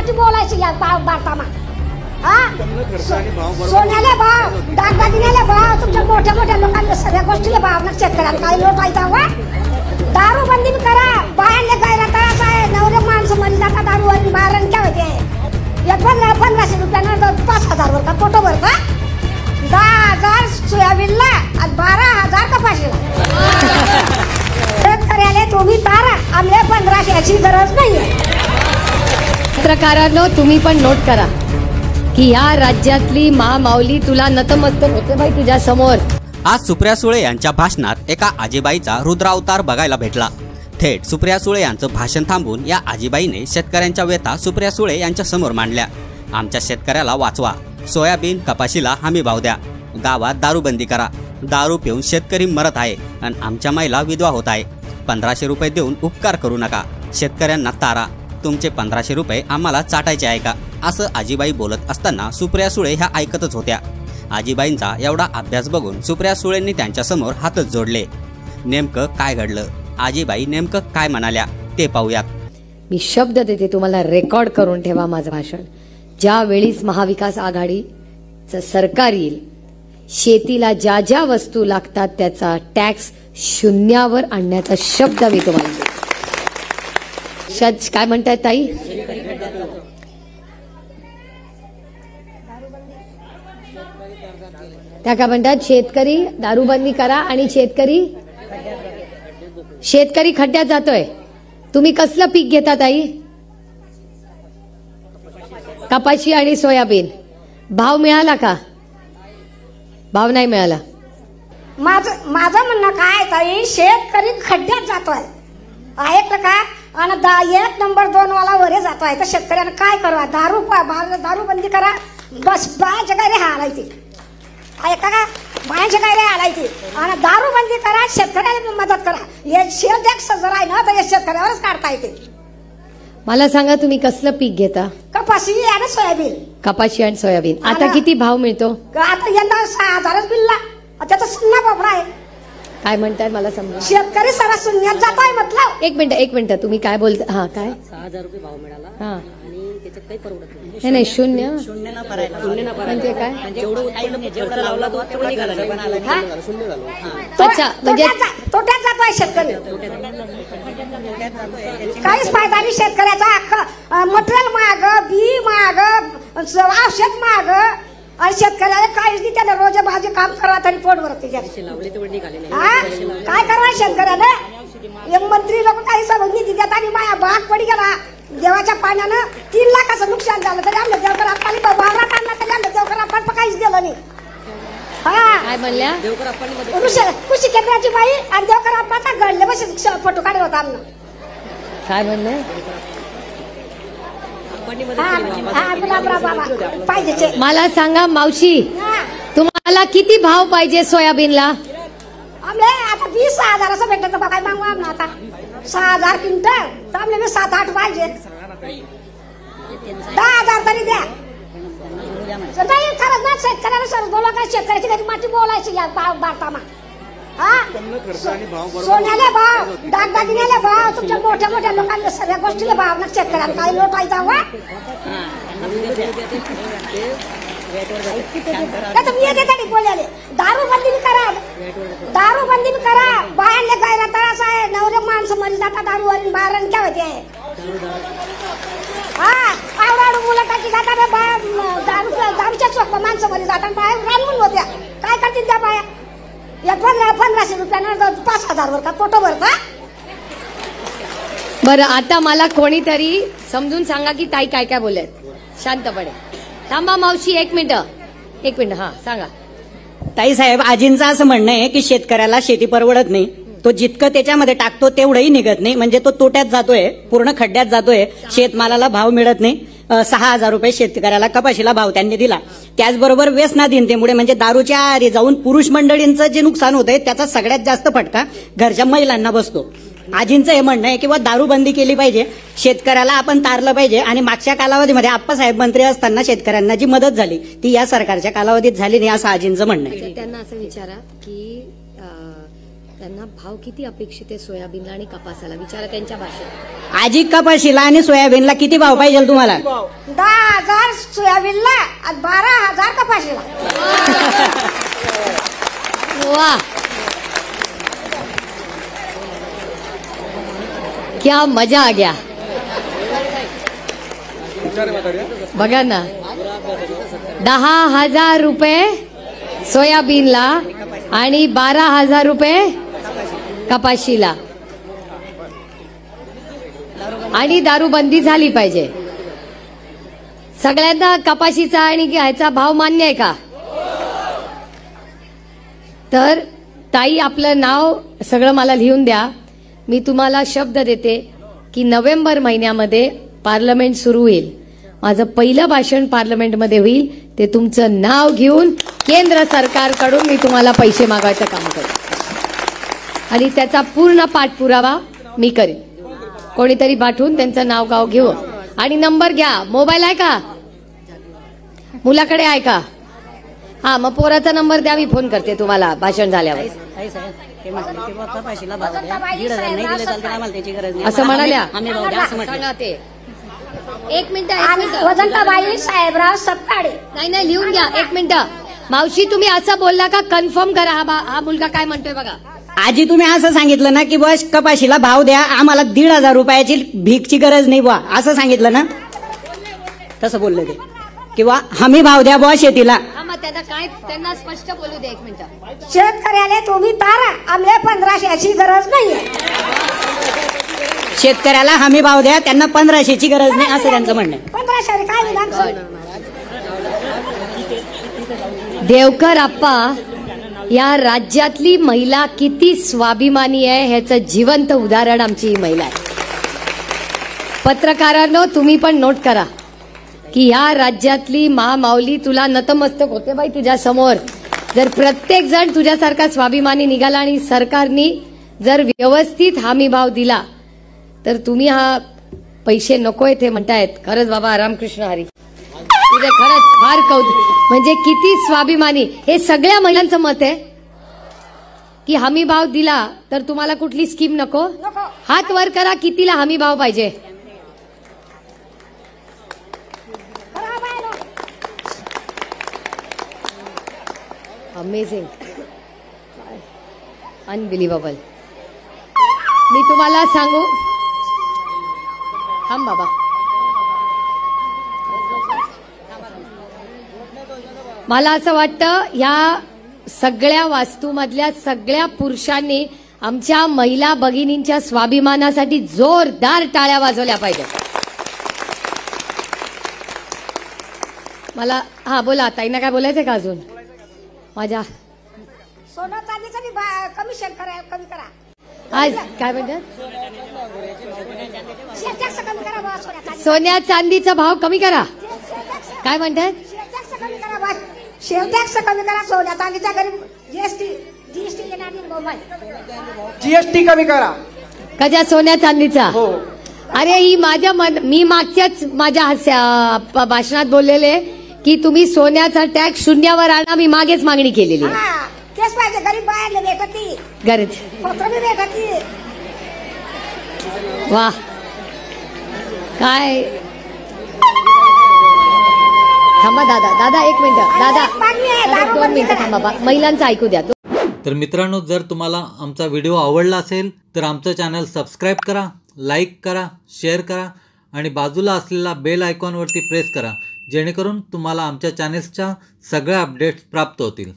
माती बोलायचं या बारतामा सोन्याला भाव, दागदागिन्याला भाव, तुमच्या मोठ्या मोठ्या लोकांना सगळ्या गोष्टीला भाव ना. शेतकऱ्यांना काही लोटायचा वा. दारू बंदी करा. बाहेरले गैरता नवरे माणसं मरी जातात दारू आणि मारण काय होते. 1500 रुपयानं 5000 वर का फोटो भरता. 10,000 सोयाबीनला आणि 12,000 कपाशीला. शेतकऱ्याला तुम्ही तारा. आम्हाला 1500ची गरज नाहीये. पत्रकारांनो तुम्ही पण नोट करा की या राज्यातली महामाऊली तुला नतमस्तक होते बाई तुझ्या समोर. आज सुप्रिया सुळे यांच्या भाषणात एका आजीबाईचा रुद्रावतार बघायला भेटला. थेट सुप्रिया सुळे यांचं भाषण थांबून या आजीबाईने शेतकऱ्यांच्या व्यथा सुप्रिया सुळे यांच्या समोर मांडल्या. आमच्या शेतकऱ्याला वाचवा. सोयाबीन कपाशीला हमी भाव द्या. गावात दारूबंदी करा. दारू पिऊन शेतकरी मरत आहे आणि आमच्या महिला विधवा होत आहे. 1500 रुपये देऊन उपकार करू नका. शेतकऱ्यांना तारा. तुमचे 1500 रुपये आम्हाला चाटायचे आहे का, असं आजीबाई बोलत असताना सुप्रिया सुळे ह्या ऐकतच होत्या. आजीबाईंचा एवढा अभ्यास बघून सुप्रिया सुळेंनी त्यांच्यासमोर हातच जोडले. नेमकं काय घडलं, आजीबाई नेमकं काय म्हणाल्या ते पाहूयात. मी शब्द देते तुम्हाला, रेकॉर्ड करून ठेवा माझं भाषण. ज्या वेळीस महाविकास आघाडीचं सरकार येईल, शेतीला ज्या ज्या वस्तू लागतात त्याचा टॅक्स 0वर आणण्याचा शब्द मी तुम्हाला. काय म्हणताय ताई? त्या काय म्हणतात, शेतकरी दारूबंदी करा आणि शेतकरी खड्ड्यात जातोय. तुम्ही कसलं पीक घेता ताई? कपाशी आणि सोयाबीन. भाव मिळाला का? भाव नाही मिळाला. माझं म्हणणं काय ताई, शेतकरी खड्ड्यात जातोय ऐकलं का. आणि 1 नंबर 2 वाला वरे जातोय. तर शेतकऱ्यांना काय करा, दारूबंदी करा. बस बायाच्या गायरे हालायची ऐका का, बायाच्या गायरे हालायची आणि दारूबंदी करा. शेतकऱ्याला मदत करा. हे शेअर टॅक्स जर आहे ना तर हे शेतकऱ्यावरच काढता येते. मला सांगा तुम्ही कसलं पीक घेता? कपाशी आणि सोयाबीन. कपाशी आणि सोयाबीन. आता किती भाव मिळतो? आता यंदा 6,000च बिलला. त्याचा सुन्ना बापडा आहे. काय म्हणताय मला समजा. शेतकरी सारा शून्यात जातोय म्हटलं. एक मिनिट तुम्ही काय बोलता? हा काय 6,000 रुपये भाव मिळाला. हा आणि त्याच्यात काही परवडत नाही. शून्य म्हणजे काय? जेवढं लावला तो तेवढं निघाला नाही. अच्छा, म्हणजे तोट्यात जातोय शेतकरी. काहीच फायदा नाही शेतकऱ्याचा. मटेरियल महाग, बी महाग, औषध महाग आणि शेतकऱ्याला काहीच नाही. त्याला रोज भाजी काम करा तरी पोट भरते. काय करा शेतकऱ्याला. एक मंत्री लोक काही समज निधी देतात आणि माया भाग पडी गेला. देवाच्या पाण्यानं 3 लाखाचं नुकसान झालं तरी आमच्या देवकर आपली वावरा काढला तरी आमच्या देवकर आपण काहीच दिलं नाही. काय म्हणल्या? कृषी केंद्राची बाई आणि देवकर आपला घडले बस फोटो काढत होता आम्ही. काय म्हणलं? मला सांगा मावशी, तुम्हाला किती भाव पाहिजे सोयाबीनला? आम्हाला आता 20,000 भेटत काय मागू आम्हाला. आता 6,000 क्विंटल तर आम्हाला 7-8 पाहिजे. 10,000 तरी द्या. खरंच ना शेतकऱ्याला सरस बोला काय. शेतकऱ्याची घरी माती बोलायची या बारतामा. सोन्याला भाव, दागदागिन्याला भाव, तुमच्या मोठ्या मोठ्या लोकांना सगळ्या गोष्टीला भाव ना. शेतकऱ्यांना काही लोटायचा वा. बोलले दारूबंदी करा. दारूबंदी करा. बाहेरले गैरता नवरे माणसं मरी जातात दारू आणि मारण काय होते. आवडाडू मुलाची जातात दारूच्या चोख माणसं मरी जातात. बाहेर रानून होत्या. काय करतील त्या बाया. 1500 रुपयानं 5000 वर का फोटो भरता. बरं, आता मला कोणीतरी समजून सांगा की ताई काय काय बोलत. शांतपणे थांबा मावशी. एक मिनिट. हा सांगा. ताई साहेब, आजींचं असं म्हणणं आहे की शेतकऱ्याला शेती परवडत नाही. तो जितकं त्याच्यामध्ये टाकतो तेवढंही निघत नाही. म्हणजे तो तोट्यात जातोय, पूर्ण खड्ड्यात जातोय. शेतमालाला भाव मिळत नाही. 6,000 रुपये शेतकऱ्याला कपाशीला भाव त्यांनी दिला. त्याचबरोबर व्यसनाधीनतेमुळे म्हणजे दारूच्या आहारी जाऊन पुरुष मंडळींचं जे नुकसान होतंय त्याचा सगळ्यात जास्त फटका घरच्या महिलांना बसतो. आजींचं हे म्हणणं आहे किंवा दारूबंदी केली पाहिजे, शेतकऱ्याला आपण तारलं पाहिजे. आणि मागच्या कालावधीमध्ये आप्पासाहेब मंत्री असताना शेतकऱ्यांना जी मदत झाली ती या सरकारच्या कालावधीत झाली नाही, असं आजींचं म्हणणं आहे. त्यांना असं विचारा की त्यांना भाव किती अपेक्षित आहे सोयाबीनला आणि कपासाला विचारा त्यांच्या भाषेत. आजी कपाशीला आणि सोयाबीनला किती भाव पाहिजे तुम्हाला? 10,000 सोयाबीनला आणि 12,000 कपाशीला. वा, क्या मजा आ गया. बघा ना, 10,000 रुपये सोयाबीनला आणि 12,000 रुपये कपाशीला. आणि दारूबंदी झाली पाहिजे. सगळ्यांना कपाशीचा आणि ह्याचा भाव मान्य आहे का? तर ताई, आपलं नाव सगळं मला लिहून द्या. मी तुम्हाला शब्द देते की नोव्हेंबर महिन्यामध्ये पार्लमेंट सुरू होईल. माझं पहिलं भाषण पार्लमेंटमध्ये होईल. ते तुमचं नाव घेऊन केंद्र सरकारकडून मी तुम्हाला पैसे मागवायचं काम करेन आणि त्याचा पूर्ण पाठपुरावा मी करेन. कोणीतरी पाठवून त्यांचं नाव गाव घेऊ आणि नंबर घ्या. मोबाईल आहे का मुलाकडे? आहे का? हा, मग पोराचा नंबर द्या, मी फोन करते तुम्हाला भाषण झाल्यावर. असं म्हणाल्या. सांगा ते. एक मिनिट. वसंताबाई साहेबराव सपकाळे. नाही, लिहून घ्या. एक मिनिट. मावशी, तुम्ही असं बोलला का? कन्फर्म करा. हा मुलगा काय म्हणतोय बघा. आजी, तुम्ही असं सांगितलं ना की बस कपाशीला भाव द्या, आम्हाला 1,500 रुपयाची भीकची गरज नाही बुवा, असं सांगितलं ना? तसं बोलले ते. किंवा हमी भाव द्या बुवा शेतीला. त्यांना स्पष्ट बोलू दे. एक मिनिट. शेतकऱ्याला तुम्ही तारा, आम्हाला 1500ची गरज नाहीये. शेतकऱ्याला हमी भाव द्या, त्यांना 1500ची गरज नाही, असं त्यांचं म्हणणं आहे. 1500 काय विधान? देवकर आप्पा, या राज्यातली महिला किती स्वाभिमानी आहे ह्याचं जिवंत उदाहरण आमची ही महिला आहे. पत्रकारांनो, तुम्ही पण नोट करा की या राज्यातली महामाऊली तुला नतमस्तक होते बाई तुझ्या समोर. जर प्रत्येक जण तुझ्यासारखा स्वाभिमानी निघाला आणि सरकारनी जर व्यवस्थित हमी भाव दिला तर तुम्ही हा पैसे नकोय ते म्हणतायत. खरंच बाबा, रामकृष्ण हरी, तुझे खरंच फार कौतुक. म्हणजे किती स्वाभिमानी. हे सगळ्या महिलांचं मत आहे की हमी भाव दिला तर तुम्हाला कुठली स्कीम नको. हात वर करा, कितीला हमी भाव पाहिजे? Amazing, unbelievable. मी तुम्हाला सांगू, थांब बाबा, मला असं वाटतं ह्या सगळ्या वास्तूमधल्या सगळ्या पुरुषांनी आमच्या महिला भगिनींच्या स्वाभिमानासाठी जोरदार टाळ्या वाजवल्या पाहिजे. मला हा बोला, ताईंना काय बोलायचंय का अजून? माझ्या सोनं चांदीचं बी कमिशन कमी करा. आज काय म्हणतात? शेअर कमी करा बा. सोन्या चांदीचा भाव कमी करा. काय म्हणतात? कमी करा बा. शेअर टॅक्स कमी करा. सोन्या चांदीच्या गरीब जीएसटी येणार नाही. मोबाईल जीएसटी कमी करा. कशा? सोन्या चांदीचा? हो. अरे, ही मी मागच्याच माझ्या भाषणात बोललेले की तुम्ही सोन्याचा टॅक्स शून्यावर आणा. मी मागेच मागणी केलेली. तेच पाहिजे. गरीब बाहेर भेटती, गरज पत्र बी भेटती. वा, काय. थांबा दादा, एक मिनिट. दादा 2 मिनिटं थांबा. महिलांचं ऐकू द्या. तर मित्रांनो, जर तुम्हाला आमचा व्हिडिओ आवडला असेल तर आमचं चॅनल सबस्क्राईब करा, लाईक करा, शेअर करा आणि बाजूला असलेला बेल आयकॉनवरती प्रेस करा, जेणेकरून तुम्हाला आमच्या चॅनेल्सच्या सगळ्या अपडेट्स प्राप्त होतील.